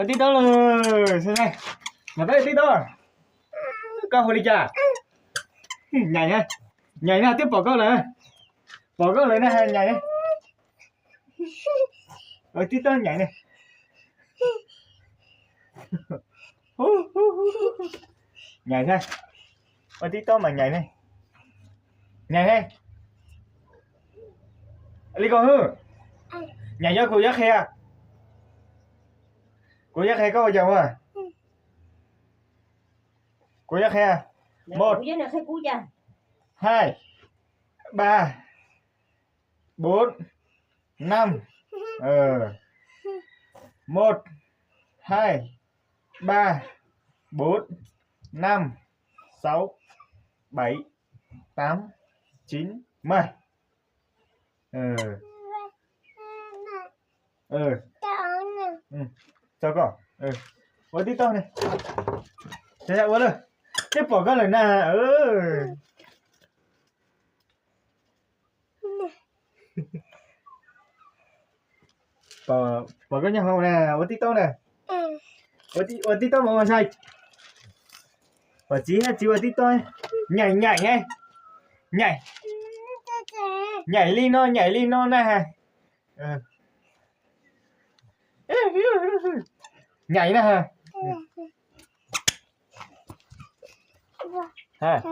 tí to rồi xem này mà tới tí to con hồi đi chả nhảy nha tiếp bỏ con này nhảy này rồi tí to nhảy này nhảy này rồi tí to mà nhảy này đi con hư nhảy cho cô giác khe có bao giờ à cô giác khe 1 2 3 4 5 1 2 3 4 5 6 7 8 9 10 cho con có tí to này thế nào bố rồi tiếp bỏ con lời nè bỏ con nhà hầu nè có tí to nè có tí to mà sai bỏ chí ha chú tí to nhảy nhảy ly no nè nhảy nè ha